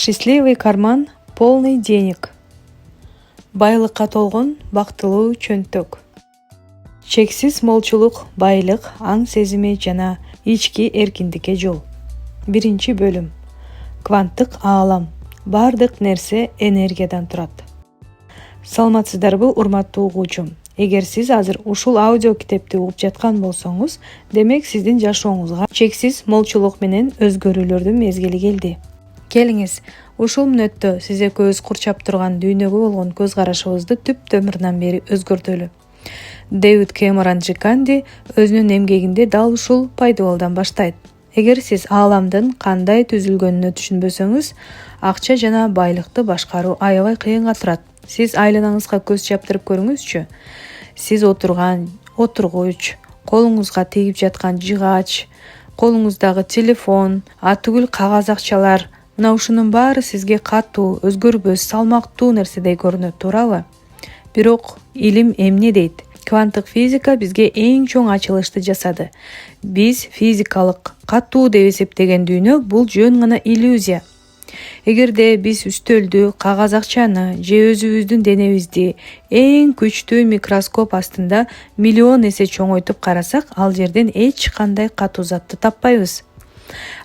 Счастливый карман полный денег. Байлыкка толгон бактылуу чөнтөк. Чексиз молчулук, байлык, аң сезими жана ички эркиндикке жол. 1-бөлүм. Кванттык аалам. Бардык нерсе энергиядан турат. Саламатсыздарбы, урматтуу угуучум? Эгер сиз азыр ушул аудио китепти угуп жаткан болсоңуз, демек сиздин жашооңузга чексиз молчулук менен өзгөрүүлөрдүн мезгили келди. Келиңиз, ушул мүнөттө сиз экөөбүз курчап турган дүйнөгө болгон көз карашыбызды түп тамырынан бери өзгөртөлү. Дэвид Кэмерон Джиканди өзүнүн эмгегинде дал ушул пайдаболдан баштайт. Эгер сиз ааламдын кандай түзүлгөнүнү түшүнбөсөңүз, акча жана байлыкты башкаруу аябай кыйынга турат. Сиз айланаңызга көз чаптырып көрүңүзчү. Сиз отурган отургуч, колуңузга тийип жаткан жыгач, колуңуздагы телефон, түгүл кагаз акчалар, мына ушунун баары сизге катуу, өзгөрбөс, салмактуу нерседей көрүнөт, туурабы? Бирок илим эмне дейт? Кванттык физика бизге эң чоң ачылышты жасады. Биз физикалык катуу деп эсептеген дүйнө бул жөн гана иллюзия. Эгерде биз үстөлдү, кагаз акчаны же өзүбүздүн денебизди эң күчтүү микроскоп астында миллион эсе чоңойтуп карасак, ал жерден эч кандай катуу затты таппайбыз.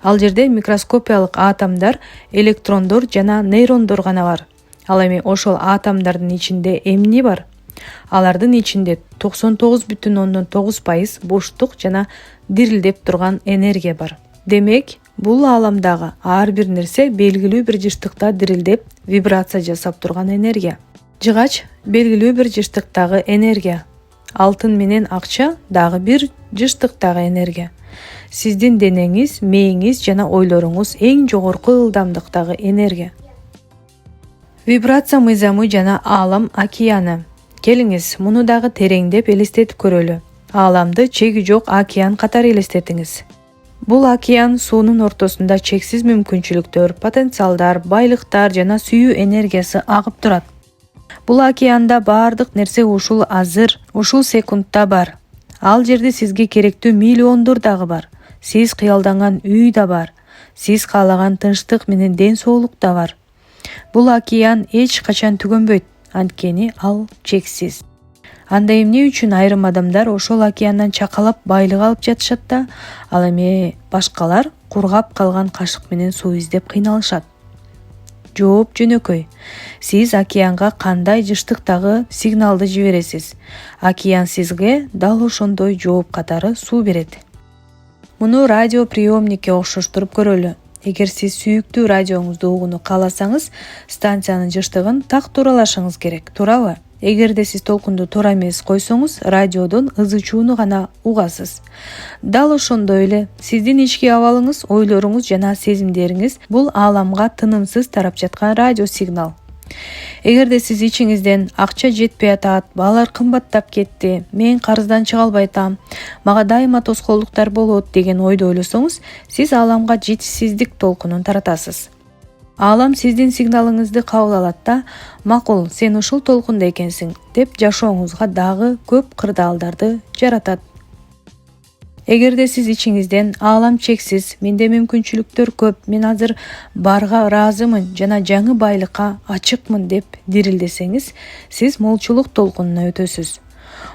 Ал жерде микроскопиялык атомдор, электрондор жана нейрондор гана бар. Ал эми ошол атомдордун ичинде эмне бар? Алардын ичинде 99,9% боштук жана дирилдеп турган энергия бар. Демек, бул ааламдагы ар бир нерсе белгилүү бир жыштыкта дирилдеп, вибрация жасап турган энергия. Жыгач белгилүү бир жыштыктагы энергия. Алтын менен акча дагы бир жыштыктагы энергия. Сиздин денеңиз, мээңиз жана ойлоруңуз эң жогорку ылдамдыктагы энергия. Вибрация мыйзамы жана аалам океаны. Келиңиз, муну дагы тереңдеп элестетип көрөлү. Ааламды чеги жок океан катары элестетиңиз. Бул океан суунун ортосунда чексиз мүмкүнчүлүктөр, потенциалдар, байлыктар жана сүйүү энергиясы агып турат. Бул океанда бардык нерсе ушул азыр, ушул секундта бар. Ал жерде сизге керектүү миллиондор дагы бар. Сиз кыялданган үй да бар. Сиз каалаган тынчтык менен ден соолук да бар. Бул океан эч качан түгөнбөйт, анткени ал чексиз. Анда эмне үчүн айрым адамдар ошол океандан чакалап байлык алып жатышат да, ал эми башкалар кургап калган кашык менен суу издеп кыйналышат? Жооп жөнөкөй. Сиз океанга кандай жыштыктагы сигналды жибересиз? Океан сизге дал ошондой жооп катары суу берет. Муну радиоприемникке окшоштуруп көрөлү. Эгер сиз сүйүктүү радиоңузду угууну кааласаңыз, станциянын жыштыгын так тууралашыңыз керек, туурабы? Эгерде сиз толкунду туура эмес койсоңуз, радиодон ызы чууну гана угасыз. Дал ошондой эле сиздин ички абалыңыз, ойлоруңуз жана сезимдериңиз бул ааламга тынымсыз тарап жаткан радио сигнал. Эгерде сиз ичиңизден акча жетпей атат, баалар кымбаттап кетти, мен карыздан чыга албай атам, мага дайыма тоскоолдуктар болот деген ойду ойлосоңуз, сиз ааламга жетишсиздик толкунун таратасыз. Аалам сиздин сигналыңызды кабыл алат да, макул, сен ушул толкунда экенсиң, деп жашооңузга дагы көп кырдаалдарды жаратат. Эгерде сиз ичиңизден аалам чексиз, менде мүмкүнчүлүктөр көп, мен азыр барга ыраазымын жана жаңы байлыкка ачыкмын деп дирилдесеңиз, сиз молчулук толкунуна өтөсүз.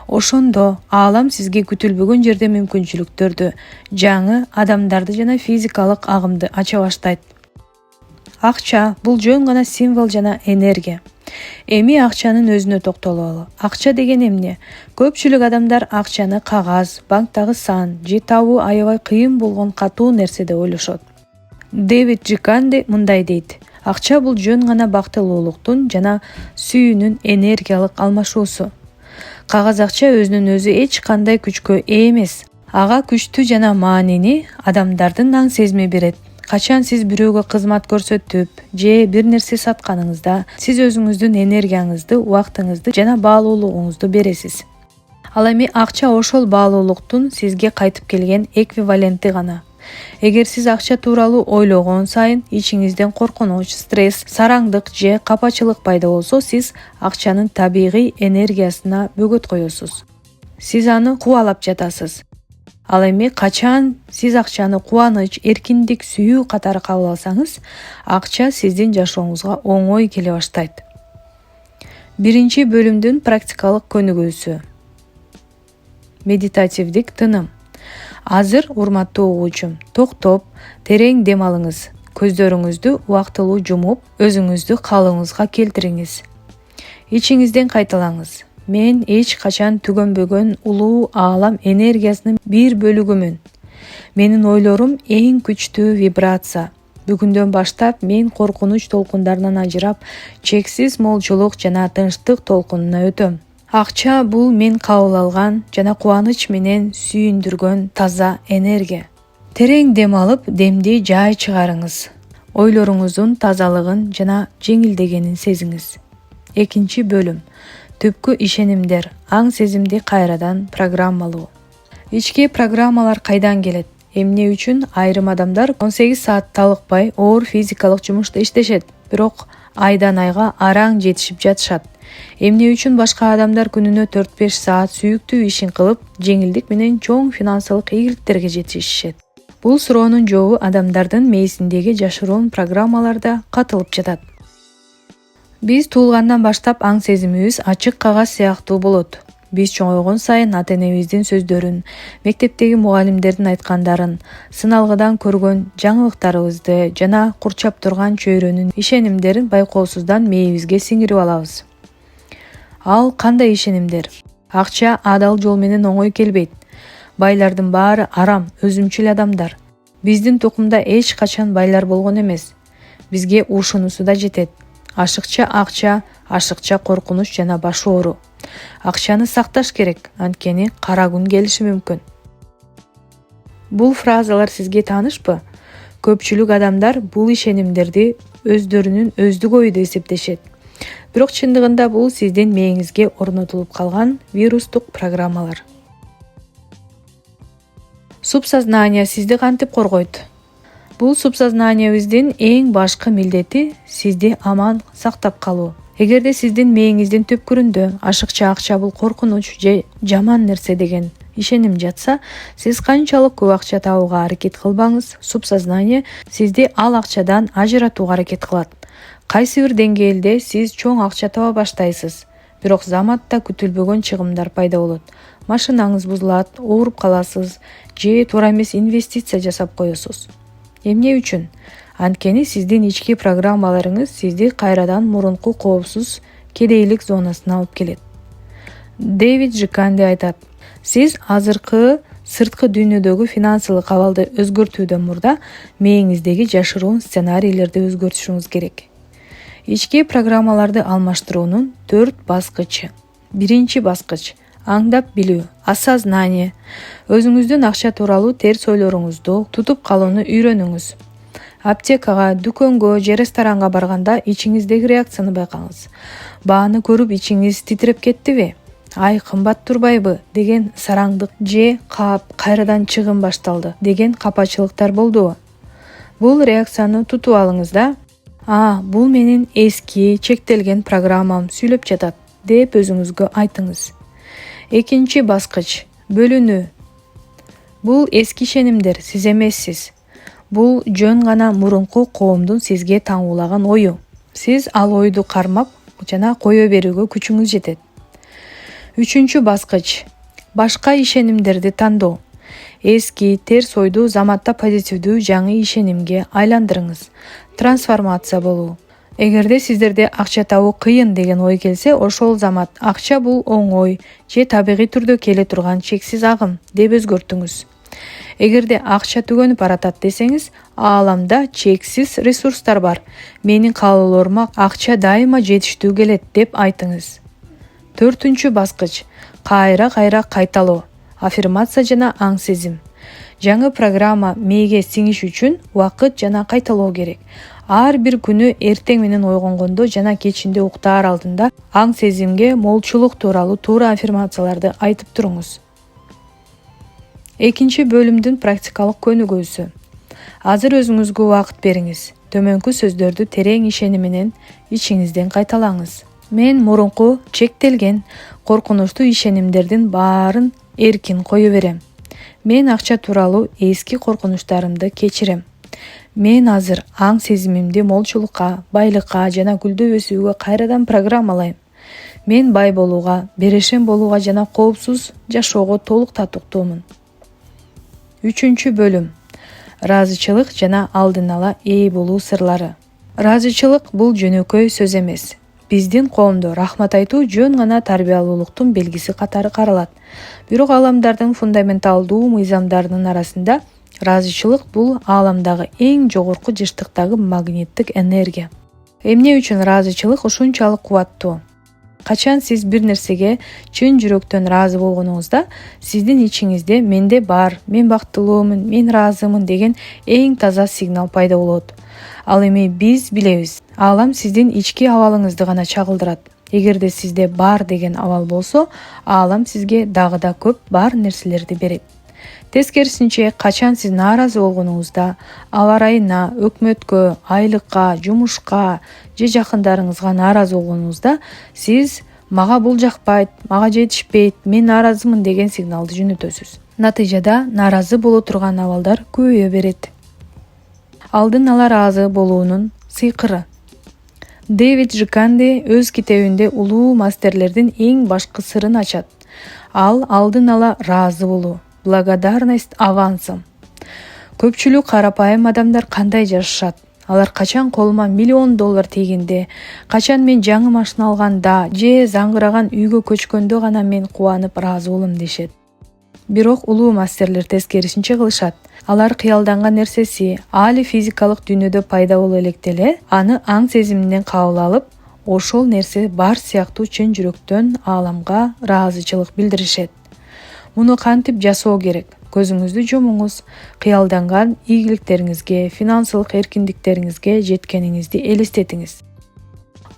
Ошондо аалам сизге күтүлбөгөн жерде мүмкүнчүлүктөрдү, жаңы адамдарды жана физикалык агымды ача баштайт. Акча бул жөн гана символ жана энергия. Эми акчанын өзүнө токтололу. Акча деген эмне? Көпчүлүк адамдар акчаны кагаз, банктагы сан же табуу аябай кыйын болгон катуу нерсе деп ойлошот. Дэвид Джиканди мындай дейт: акча бул жөн гана бактылуулуктун жана сүйүүнүн энергиялык алмашуусу. Кагаз акча өзүнүн өзү эч кандай күчкө ээ эмес. Ага күчтү жана маанини адамдардын аң сезими берет. Качан сиз бирөөгө кызмат көрсөтүп же бир нерсе сатканыңызда, сиз өзүңүздүн энергияңызды, убактыңызды жана баалуулугуңузду бересиз. Ал эми акча ошол баалуулуктун сизге кайтып келген эквиваленти гана. Эгер сиз акча тууралуу ойлогон сайын ичиңизден коркунуч, стресс, сараңдык же капачылык пайда болсо, сиз акчанын табигый энергиясына бөгөт коесуз. Сиз аны кубалап жатасыз. Ал эми качан сиз акчаны кубаныч, эркиндик, сүйүү катары кабыл алсаңыз, акча сиздин жашооңузга оңой келе баштайт. Биринчи бөлүмдүн практикалык көнүгүүсү. Медитативдик тыным. Азыр, урматтуу угуучум, токтоп, терең дем алыңыз. Көздөрүңүздү убактылуу жумуп, өзүңүздү калыбыңызга келтириңиз. Ичиңизден кайталаңыз. Мен эч качан түгөнбөгөн улуу аалам энергиясынын бир бөлүгүмүн. Менин ойлорум эң күчтүү вибрация. Бүгүндөн баштап мен коркунуч толкундарынан ажырап, чексиз молчулук жана тынчтык толкунуна өтөм. Акча бул мен кабыл алган жана кубаныч менен сүйүндүргөн таза энергия. Терең дем алып, демди жай чыгарыңыз. Ойлоруңуздун тазалыгын жана жеңилдегенин сезиңиз. Экинчи бөлүм. Түпкү ишенимдер, аң сезимди кайрадан программалоо. Ички программалар кайдан келет? Эмне үчүн айрым адамдар 18 саат талыкпай оор физикалык жумушта иштешет, бирок айдан айга араң жетишип жатышат? Эмне үчүн башка адамдар күнүнө 4-5 саат сүйүктүү ишин кылып, жеңилдик менен чоң финансылык ийгиликтерге жетишишет? Бул суроонун жообу адамдардын мээсиндеги жашыруун программаларда катылып жатат. Биз туулгандан баштап аң сезимибиз ачык кагаз сыяктуу болот. Биз чоңойгон сайын ата-энебиздин сөздөрүн, мектептеги мугалимдердин айткандарын, сыналгыдан көргөн жаңылыктарыбызды жана курчап турган чөйрөнүн ишенимдерин байкоосуздан мээбизге сиңирип алабыз. Ал кандай ишенимдер? Акча адал жол менен оңой келбейт. Байлардын баары арам, өзүмчүл адамдар. Биздин тукумда эч качан байлар болгон эмес. Бизге ушунусу да жетет. Ашыкча акча, ашыкча коркунуч жана баш оору. Акчаны сакташ керек, анткени кара күн келиши мүмкүн. Бул фразалар сизге таанышпы? Көпчүлүк адамдар бул ишенимдерди өздөрүнүн өздүк ою деп эсептешет. Бирок чындыгында бул сиздин мээңизге орнотулуп калган вирустук программалар. Субсознание сизди кантип коргойт? Бул субсознаниябыздын эң башкы милдети сизди аман сактап калуу. Эгерде сиздин мээңиздин түпкүрүндө ашыкча акча бул коркунуч же жаман нерсе деген ишеним жатса, сиз канчалык көп акча табууга аракет кылбаңыз, субсознание сизди ал акчадан ажыратууга аракет кылат. Кайсы бир деңгээлде сиз чоң акча таба баштайсыз, бирок заматта күтүлбөгөн чыгымдар пайда болот. Машинаңыз бузулат, ооруп каласыз же туура эмес инвестиция жасап коесуз. Эмне үчүн? Анткени сиздин ички программаларыңыз сизди кайрадан мурунку коопсуз кедейлик зонасына алып келет. Дэвид Жиканди айтат: сиз азыркы сырткы дүйнөдөгү финансылык абалды өзгөртүүдөн мурда мээңиздеги жашыруун сценарийлерди өзгөртүшүңүз керек. Ички программаларды алмаштыруунун 4 баскычы. Биринчи баскыч — аңдап билүү, осознание. Өзүңүздүн акча тууралуу терс ойлоруңузду тутуп калууну үйрөнүңүз. Аптекага, дүкөнгө же ресторанга барганда ичиңиздеги реакцияны байкаңыз. Бааны көрүп ичиңиз титиреп кеттиби? Ай, кымбат турбайбы деген сараңдык же кайрадан чыгым башталды деген капачылыктар болдубу? Бул реакцияны тутуп алыңыз да. Бул менин эски, чектелген программам сүйлөп жатат деп өзүңүзгө айтыңыз. Экинчи баскыч — бөлүнүү. Бул эски ишенимдер, сиз эмессиз. Бул жөн гана мурунку коомдун сизге таңуулаган ою. Сиз ал ойду кармап жана кое берүүгө күчүңүз жетет. Үчүнчү баскыч — башка ишенимдерди тандоо. Эски, терс ойду заматта позитивдүү жаңы ишенимге айландырыңыз. Трансформация болуу. Эгерде сиздерде акча табуу кыйын деген ой келсе, ошол замат акча бул оңой же табигый түрдө келе турган чексиз агым деп өзгөртүңүз. Эгерде акча түгөнүп баратат десеңиз, ааламда чексиз ресурстар бар. Менин каалоолорума акча дайыма жетиштүү келет деп айтыңыз. Төртүнчү баскыч — кайра кайталоо. Аффирмация жана аң сезим. Жаңы программа мээге сиңиш үчүн убакыт жана кайталоо керек. Ар бир күнү эртең менен ойгонгондо жана кечинде уктаар алдында аң сезимге молчулук тууралуу туура аффирмацияларды айтып туруңуз. Экинчи бөлүмдүн практикалык көнүгүүсү. Азыр өзүңүзгө убакыт бериңиз. Төмөнкү сөздөрдү терең ишеним менен ичиңизден кайталаңыз. Мен мурунку чектелген, коркунучтуу ишенимдердин баарын эркин кое берем. Мен акча тууралуу эски коркунучтарымды кечирем. Мен азыр аң сезимимди молчулукка, байлыкка жана гүлдөп өсүүгө кайрадан программалайм. Мен бай болууга, берешен болууга жана коопсуз жашоого толук татыктуумун. 3 бөлүм. Ыраазычылык жана алдын ала ээ болуу сырлары. Ыраазычылык бул жөнөкөй сөз эмес. Биздин коомдо рахмат айтуу жөн гана тарбиялуулуктун белгиси катары каралат. Бирок ааламдардын фундаменталдуу мыйзамдарынын арасында ыраазычылык бул ааламдагы эң жогорку жыштыктагы магниттик энергия. Эмне үчүн ыраазычылык ушунчалык кубаттуу? Качан сиз бир нерсеге чын жүрөктөн ыраазы болгонуңузда, сиздин ичиңизде менде бар, мен бактылуумун, мен ыраазымын деген эң таза сигнал пайда болот. Ал эми биз билебиз, аалам сиздин ички абалыңызды гана чагылдырат. Эгерде сизде бар деген абал болсо, аалам сизге дагы да көп бар нерселерди берет. Тескерисинче, качан сиз нааразы болгонуңузда, аба ырайына, өкмөткө, айлыкка, жумушка же жакындарыңызга нааразы болгонуңузда, сиз мага бул жакпайт, мага жетишпейт, мен нааразымын деген сигналды жөнөтөсүз. Натыйжада нааразы боло турган абалдар көбөйө берет. Алдын ала ыраазы болуунун сыйкыры. Дэвид Жиканди өз китебинде улуу мастерлердин эң башкы сырын ачат. Ал алдын ала ыраазы болуу. Благодарность авансом. Көпчүлүк карапайым адамдар кандай жашашат? Алар качан колума $1 миллион тийгенде, качан мен жаңы машина алганда же заңгыраган үйгө көчкөндө гана мен кубанып ыраазы болом дешет. Бирок улуу мастерлер тескерисинче кылышат. Алар кыялданган нерсеси али физикалык дүйнөдө пайда боло электе аны аң сезиминен кабыл алып, ошол нерсе бар сыяктуу чын жүрөктөн ааламга ыраазычылык билдиришет. Муну кантип жасоо керек? Көзүңүздү жумуңуз, кыялданган ийгиликтериңизге, финансылык эркиндиктериңизге жеткениңизди элестетиңиз.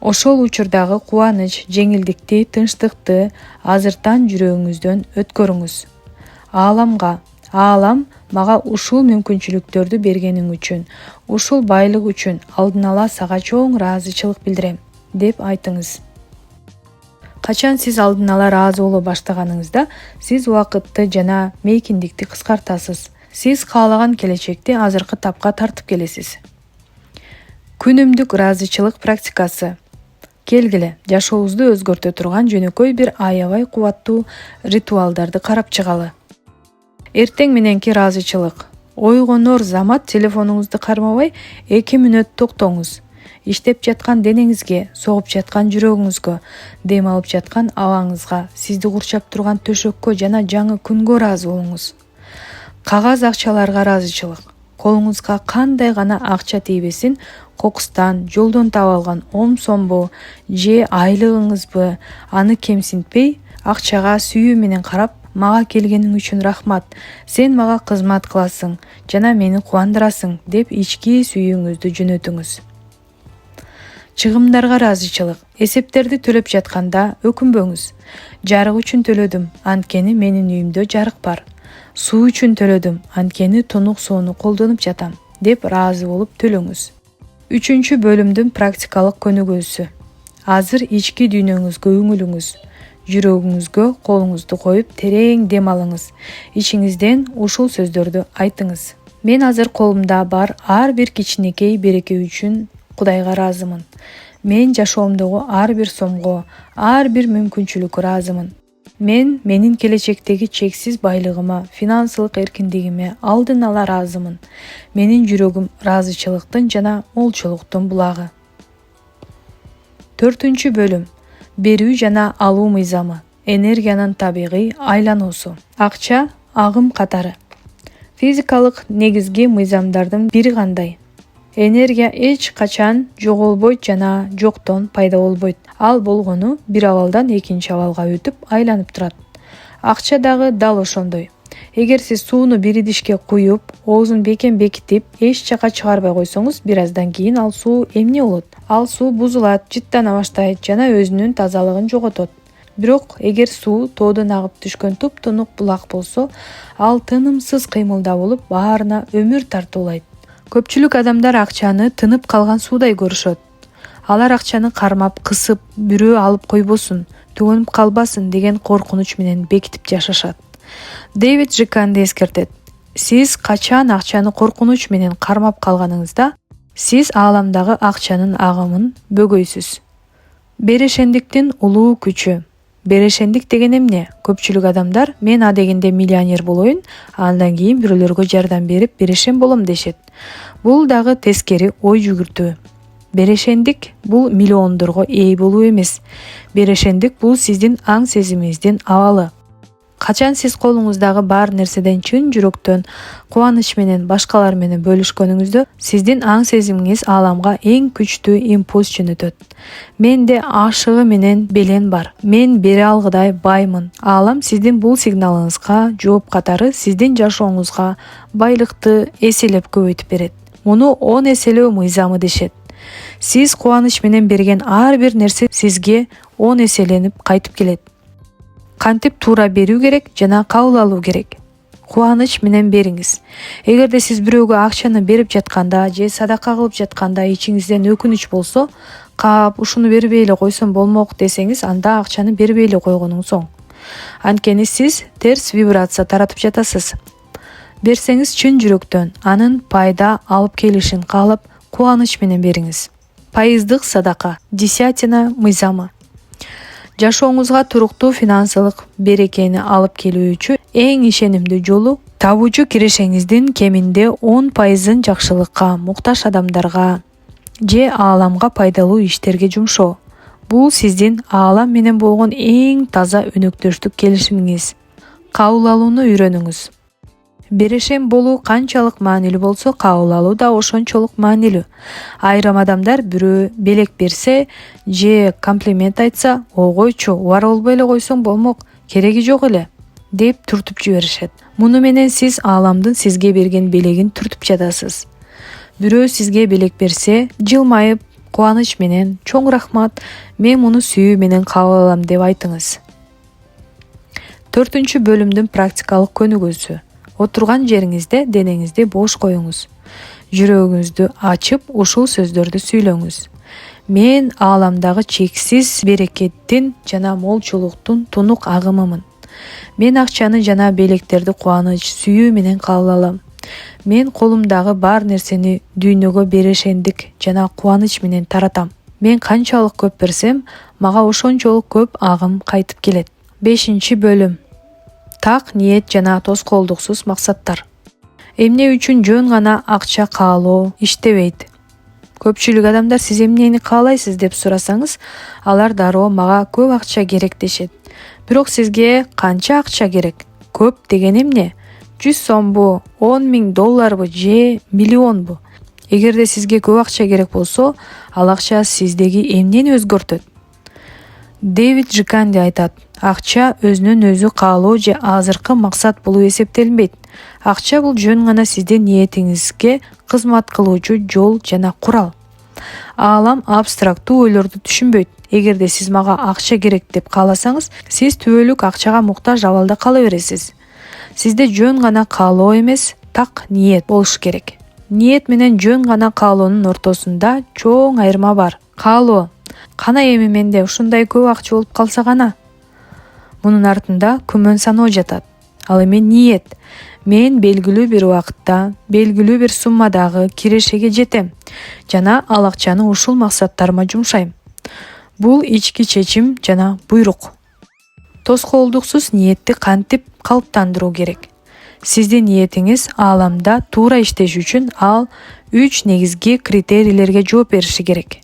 Ошол учурдагы кубаныч, жеңилдикти, тынчтыкты азыртан жүрөгүңүздөн өткөрүңүз. Аалам мага ушул мүмкүнчүлүктөрдү бергениң үчүн, ушул байлык үчүн алдын ала сага чоң ыраазычылык билдирем, деп айтыңыз. Качан сиз алдын ала ыраазы боло баштаганыңызда, сиз убакытты жана мейкиндикти кыскартасыз. Сиз каалаган келечекти азыркы тапка тартып келесиз. Күнүмдүк ыраазычылык практикасы. Келгиле, жашообузду өзгөртө турган жөнөкөй бир аябай кубаттуу ритуалдарды карап чыгалы. Эртең мененки ыраазычылык. Ойгонор замат телефонуңузду кармабай 2 мүнөт токтоңуз. Иштеп жаткан денеңизге, согуп жаткан жүрөгүңүзгө, дем алып жаткан абаңызга, сизди курчап турган төшөккө жана жаңы күнгө ыраазы болуңуз. Кагаз акчаларга ыраазычылык. Колуңузга кандай гана акча тийбесин, кокустан, жолдон таап алган сомбу же айлыгыңызбы, аны кемсинтпей, акчага сүйүү менен карап, мага келгениң үчүн рахмат, сен мага кызмат кыласың жана мени кубандырасың деп ички сүйүүңүздү жөнөтүңүз. Чыгымдарга ыраазычылык. Эсептерди төлөп жатканда өкүнбөңүз. Жарык үчүн төлөдүм, анткени менин үйүмдө жарык бар. Суу үчүн төлөдүм, анткени тунук сууну колдонуп жатам, деп ыраазы болуп төлөңүз. 3 бөлүмдүн практикалык көнүгүүсү. Азыр ички дүйнөңүзгө үңүлүңүз. Жүрөгүңүзгө колуңузду коюп терең дем алыңыз. Ичиңизден ушул сөздөрдү айтыңыз. Мен азыр колумда бар ар бир кичинекей береке үчүн Кудайга ыраазымын. Мен жашоомдогу ар бир сомго, ар бир мүмкүнчүлүккө ыраазымын. Мен менин келечектеги чексиз байлыгыма, финансылык эркиндигиме алдын ала ыраазымын. Менин жүрөгүм ыраазычылыктын жана молчулуктун булагы. 4 бөлүм. Берүү жана алуу мыйзамы. Энергиянын табигый айлануусу. Акча агым катары. Физикалык негизги мыйзамдардын бири кандай? Энергия эч качан жоголбойт жана жоктон пайда болбойт. Ал болгону бир абалдан экинчи абалга өтүп айланып турат. Акча дагы дал ошондой. Эгер сиз сууну бир идишке куюп, оозун бекем бекитип, эч жака чыгарбай койсоңуз, бир аздан кийин ал суу эмне болот? Ал суу бузулат, жыттана баштайт жана өзүнүн тазалыгын жоготот. Бирок эгер суу тоодон агып түшкөн туп-тунук булак болсо, ал тынымсыз кыймылда болуп, баарына өмүр тартуулайт. Көпчүлүк адамдар акчаны тынып калган суудай көрүшөт. Алар акчаны кармап, кысып, бирөө алып койбосун, төгөнүп калбасын деген коркунуч менен бекитип жашашат. Дэвид Жиканди эскертет. Сиз качан акчаны коркунуч менен кармап калганыңызда, сиз ааламдагы акчанын агымын бөгөйсүз. Берешендиктин улуу күчү. Берешендик деген эмне? Көпчүлүк адамдар мен адегенде миллионер болоюн, андан кийин бирөөлөргө жардам берип берешен болом дешет. Бул дагы тескери ой жүгүртүү. Берешендик бул миллиондорго ээ болуу эмес. Берешендик бул сиздин аң сезимиңиздин абалы. Качан сиз колуңуздагы бар нерседен чын жүрөктөн, кубаныч менен башкалар менен бөлүшкөнүңүздө, сиздин аң сезимиңиз ааламга эң күчтүү импульс жөнөтөт. Менде ашыгы менен белен бар. Мен бере алгыдай баймын. Аалам сиздин бул сигналыңызга жооп катары сиздин жашооңузга байлыкты эселеп көбөйтүп берет. Муну 10 эселөө мыйзамы дешет. Сиз кубаныч менен берген ар бир нерсе сизге 10 эселенип кайтып келет. Кантип туура берүү керек жана кабыл алуу керек. Кубаныч менен бериңиз. Эгерде сиз бирөөгө акчаны берип жатканда же садака кылып жатканда ичиңизден өкүнүч болсо, кап ушуну бербей эле койсом болмок десеңиз, анда акчаны бербей эле койгонуңуз оң. Анткени сиз терс вибрация таратып жатасыз. Берсеңиз чын жүрөктөн, анын пайда алып келишин каалап, кубаныч менен бериңиз. Пайыздык садака, десятина мыйзамы. Жашооңузга туруктуу финансылык берекени алып келүүчү эң ишенимдүү жолу табуучу кирешеңиздин кеминде 10% жакшылыкка, муктаж адамдарга же ааламга пайдалуу иштерге жумшоо. Бул сиздин аалам менен болгон эң таза өнөктөштүк келишимиңиз. Кабыл алууну үйрөнүңүз. Берешен болуу канчалык маанилүү болсо, кабыл алуу да ошончолук маанилүү. Айрым адамдар бирөө белек берсе же комплимент айтса, ойгойчу, убар болбой эле койсоң болмок, кереги жок эле деп түртүп жиберишет. Муну менен сиз ааламдын сизге берген белегин түртүп жатасыз. Бирөө сизге белек берсе, жылмайып, кубаныч менен, чоң рахмат, мен муну сүйүү менен кабыл алам деп айтыңыз. 4 бөлүмдүн практикалык көнүгүүсү. Отурган жериңизде денеңизди бош коюңуз. Жүрөгүңүздү ачып, ушул сөздөрдү сүйлөңүз. Мен ааламдагы чексиз берекеттин жана молчулуктун тунук агымымын. Мен акчаны жана белектерди кубаныч, сүйүү менен кабыл алам. Мен колумдагы бар нерсени дүйнөгө берешендик жана кубаныч менен таратам. Мен канчалык көп берсем, мага ошончолук көп агым кайтып келет. 5 бөлүм. Так ниет жана тоскоолдуксуз максаттар. Эмне үчүн жөн гана акча каалоо иштебейт? Көпчүлүк адамдар сиз эмнени каалайсыз деп сурасаңыз, алар дароо мага көп акча керек дешет. Бирок сизге канча акча керек? Көп деген эмне? 100 сомбу, 10 000 долларбы же миллионбу? Эгерде сизге көп акча керек болсо, ал акча сиздеги эмнени өзгөртөт? Дэвид Жиканди айтат, акча өзүнөн өзү каалоо же азыркы максат болуп эсептелинбейт. Акча бул жөн гана сиздин ниетиңизге кызмат кылуучу жол жана курал. Аалам абстрактуу ойлорду түшүнбөйт. Эгерде сиз мага акча керек деп кааласаңыз, сиз түбөлүк акчага муктаж абалда кала бересиз. Сизде жөн гана каалоо эмес, так ниет болуш керек. Ниет менен жөн гана каалоонун ортосунда чоң айырма бар. Каалоо: кана эми менде ушундай көп акча болуп калса гана. Мунун артында күмөн саноо жатат. Ал эми ниет: мен белгилүү бир убакытта, белгилүү бир суммадагы кирешеге жетем жана ал акчаны ушул максаттарыма жумшайм. Бул ички чечим жана буйрук. Тоскоолдуксуз ниетти кантип калыптандыруу керек? Сиздин ниетиңиз ааламда туура иштеш үчүн ал 3 негизги критерийлерге жооп бериши керек.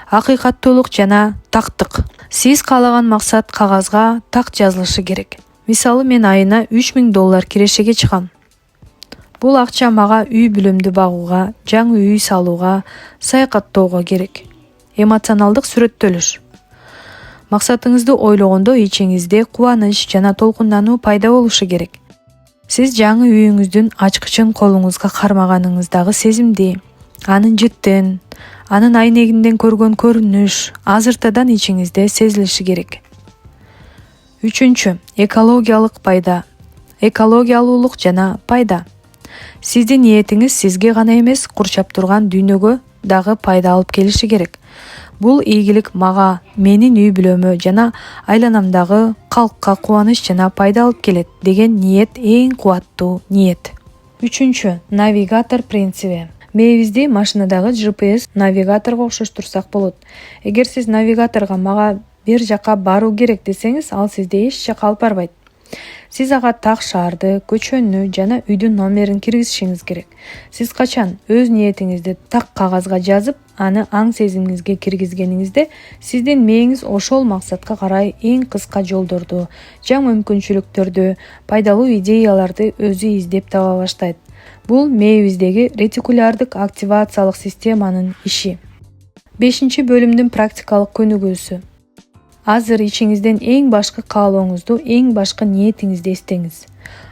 Акыйкаттуулук жана тактык. Сиз каалаган максат кагазга так жазылышы керек. Мисалы, мен айына 3000 доллар кирешеге чыгам. Бул акча мага үй бүлөмдү багууга, жаңы үй салууга, саякаттоого керек. Эмоционалдык сүрөттөлүш. Максатыңызды ойлогондо ичиңизде кубаныч жана толкундануу пайда болушу керек. Сиз жаңы үйүңүздүн ачкычын колуңузга кармаганыңыздагы сезимди, анын жыттын, анын айнегинден көргөн көрүнүш азыртадан ичиңизде сезилиши керек. 3. Экологиялык пайда. Экологиялуулук жана пайда. Сиздин ниетиңиз сизге гана эмес, курчап турган дүйнөгө дагы пайда алып келиши керек. Бул ийгилик мага, менин үй бүлөмө жана айланамдагы калкка кубаныч жана пайда алып келет деген ниет эң кубаттуу ниет. Үчүнчү, навигатор принциби. Мээбизди машинадагы GPS навигаторго окшоштурсак болот. Эгер сиз навигаторго мага бир жака баруу керек десеңиз, ал сизди эч жака алып барбайт. Сиз ага так шаарды, көчөнү жана үйдүн номерин киргизишиңиз керек. Сиз качан өз ниетиңизди так кагазга жазып, аны аң сезимиңизге киргизгениңизде, сиздин мээңиз ошол максатка карай эң кыска жолдорду, жаңы мүмкүнчүлүктөрдү, пайдалуу идеяларды өзү издеп таба баштайт. Бул мээбиздеги ретикулярдык активациялык системанын иши. 5-бөлүмдүн практикалык көнүгүүсү. Азыр ичиңизден эң башкы каалооңузду, эң башкы ниетиңизди эстеңиз.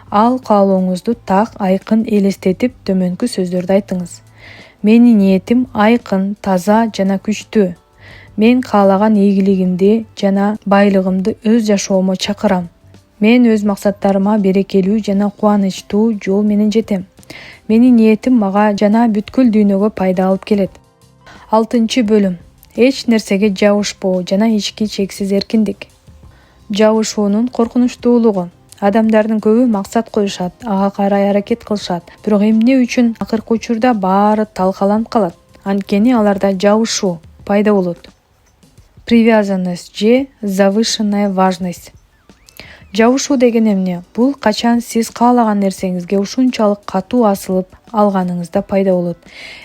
Ал каалооңузду так, айкын элестетип, төмөнкү сөздөрдү айтыңыз. Менин ниетим айкын, таза жана күчтүү. Мен каалаган ийгилигимди жана байлыгымды өз жашоомо чакырам. Мен өз максаттарыма берекелүү жана кубанычтуу жол менен жетем. Менин ниетим мага жана бүткүл дүйнөгө пайда алып келет. 6-бөлүм. Эч нерсеге жабышпоо жана ички чексиз эркиндик. Жабышуунун коркунучтуулугу. Адамдардын көбү максат коюшат, ага карай аракет кылышат, бирок эмне үчүн акыркы учурда баары талкаланып калат? Анткени аларда жабышуу пайда болот. Привязанность же завышенная важность. Жабышуу деген эмне? Бул качан сиз каалаган нерсеңизге ушунчалык катуу асылып алганыңызда пайда болот.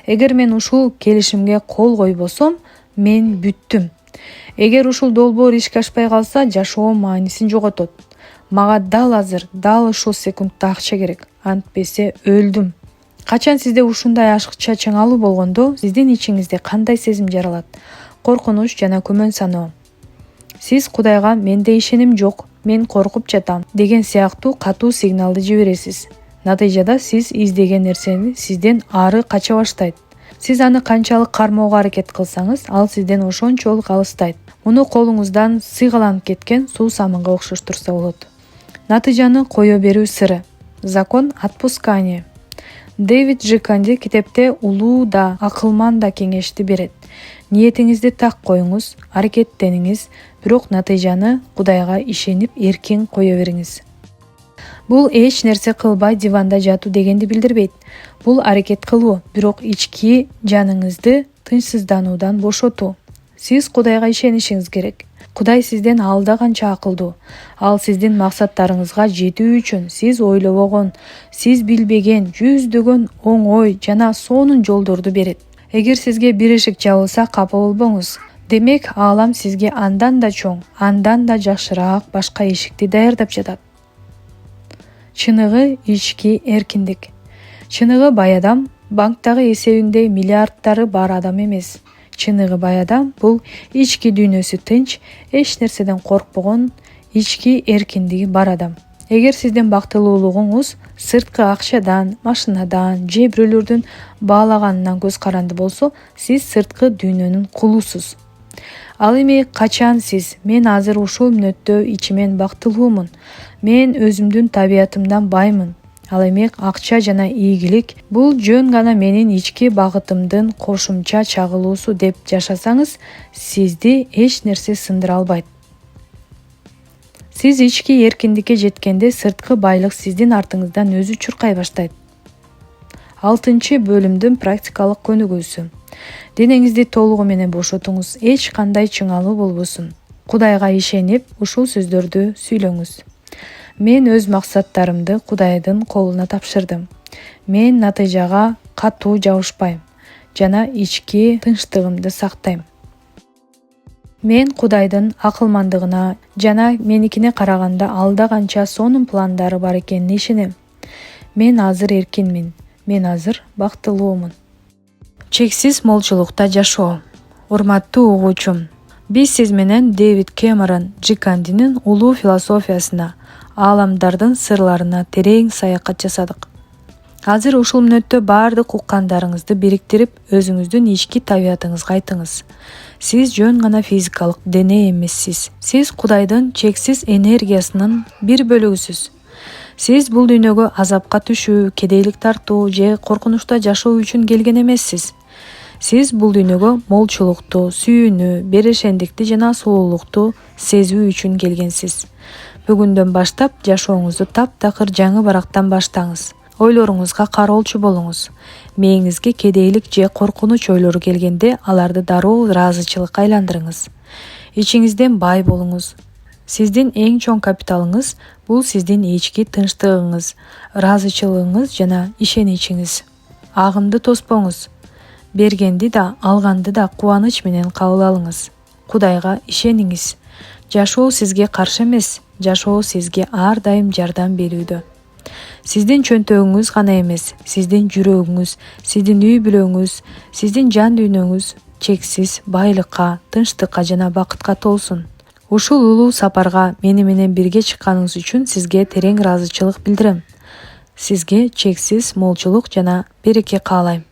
Эгер мен ушул келишимге кол койбосом, мен бүттүм. Эгер ушул долбоор ишке ашпай калса, жашоом маанисин жоготот. Мага дал азыр, дал ушул секундда акча керек. Антпесе өлдүм. Качан сизде ушундай ашыкча чыңалуу болгондо, сиздин ичиңизде кандай сезим жаралат? Коркунуч жана күмөн саноо. Сиз Кудайга менде ишеним жок, мен коркуп жатам деген сыяктуу катуу сигналды жибересиз. Натыйжада сиз издеген нерсени сизден ары кача баштайт. Сиз аны канчалык кармоого аракет кылсаңыз, ал сизден ошончолук алыстайт. Муну колуңуздан сыйгаланып кеткен суу самынга окшоштурса болот. Натыйжаны кое берүү сыры. Закон отпускания. Дэвид Жиканди китепте улуу да, акылман да кеңешти берет. Ниетиңизди так коюңуз, аракеттениңиз, бирок натыйжаны Кудайга ишенип эркин кое бериңиз. Бул эч нерсе кылбай диванда жатуу дегенди билдирбейт. Бул аракет кылуу, бирок ички жаныңызды тынчсыздануудан бошотуу. Сиз Кудайга ишенишиңиз керек. Кудай сизден алда канча акылдуу. Ал сиздин максаттарыңызга жетүү үчүн сиз ойлобогон, сиз билбеген жүздөгөн оңой жана сонун жолдорду берет. Эгер сизге бир эшик жабылса, капа болбоңуз. Демек, аалам сизге андан да чоң, андан да жакшыраак башка эшикти даярдап жатат. Чыныгы ички эркиндик. Чыныгы бай адам банктагы эсебинде миллиарддары бар адам эмес. Чыныгы бай адам бул ички дүйнөсү тынч, эч нерседен коркпогон, ички эркиндиги бар адам. Эгер сиздин бактылуулугуңуз сырткы акчадан, машинадан же бирөөлөрдүн баалаганынан көз каранды болсо, сиз сырткы дүйнөнүн кулусуз. Ал эми качан сиз, мен азыр ушул мүнөттө ичимен бактылуумун, мен өзүмдүн табиятымдан баймын, ал эми акча жана ийгилик бул жөн гана менин ички багытымдын кошумча чагылуусу деп жашасаңыз, сизди эч нерсе сындыра албайт. Сиз ички эркиндикке жеткенде сырткы байлык сиздин артыңыздан өзү чуркай баштайт. 6-бөлүмдүн практикалык көнүгүүсү. Денеңизди толугу менен бошотуңуз, эч кандай чыңалуу болбосун. Кудайга ишенип, ушул сөздөрдү сүйлөңүз. Мен өз максаттарымды Кудайдын колуна тапшырдым. Мен натыйжага катуу жабышпайм жана ички тынчтыгымды сактайм. Мен Кудайдын акылмандыгына жана меникине караганда алда канча сонун пландары бар экенине ишенем. Мен азыр эркинмин. Мен азыр бактылуумун. Чексиз молчулукта жашоо. Урматтуу угуучум, биз сиз менен Дэвид Кэмерон Жикандинин улуу философиясына, ааламдардын сырларына терең саякат жасадык. Азыр ушул мүнөттө баардык уккандарыңызды бириктирип, өзүңүздүн ички табиятыңызга айтыңыз. Сиз жөн гана физикалык дене эмессиз. Сиз Кудайдын чексиз энергиясынын бир бөлүгүсүз. Сиз бул дүйнөгө азапка түшүү, кедейлик тартуу же коркунучта жашоо үчүн келген эмессиз. Сиз бул дүйнөгө молчулукту, сүйүүнү, берешендикти жана сулуулукту сезүү үчүн келгенсиз. Бүгүндөн баштап жашооңузду таптакыр жаңы барактан баштаңыз. Ойлоруңузга кароолчу болуңуз. Мээңизге кедейлик же коркунуч ойлору келгенде аларды дароо ыраазычылыкка айландырыңыз. Ичиңизден бай болуңуз. Сиздин эң чоң капиталыңыз бул сиздин ички тынчтыгыңыз, ыраазычылыгыңыз жана ишеничиңиз. Агымды тоспоңуз. Бергенди да, алганды да кубаныч менен кабыл алыңыз. Кудайга ишениңиз. Жашоо сизге каршы эмес, жашоо сизге ар дайым жардам берүүдө. Сиздин чөнтөгүңүз гана эмес, сиздин жүрөгүңүз, сиздин үй бүлөңүз, сиздин жан дүйнөңүз чексиз байлыкка, тынчтыкка жана бакытка толсун. Ушул улуу сапарга мени менен бирге чыкканыңыз үчүн сизге терең ыраазычылык билдирем. Сизге чексиз молчулук жана береке каалайм.